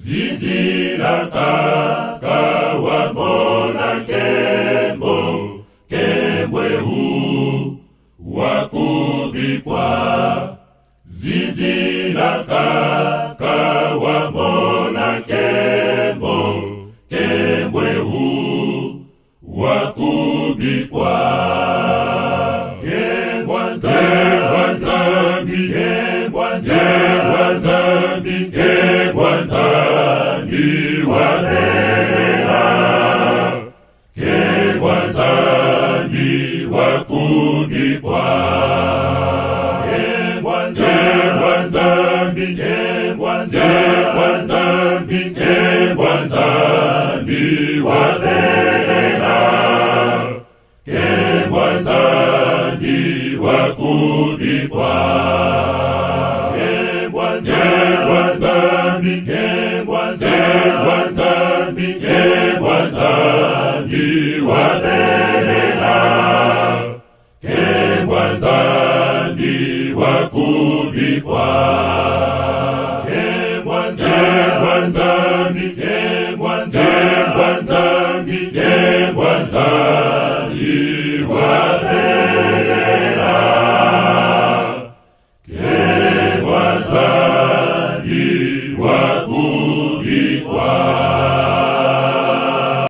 Zizi la kaka wamona kembo, kembwe huu wakubikwa. Zizi la kaka wamona kembo, kembwe huu wakubikwa. Kembwa ndambi, kembwa ndambi, kembwa ndambi walela. Kembwa ndambi wakubikwa. Kembwa ndambi, kembwa ndambi, kembwa ndambi walela. Kembwa ndambi wakubikwa. Kembwa ndambi, kembwa ndambi, kembwa ndambi walela.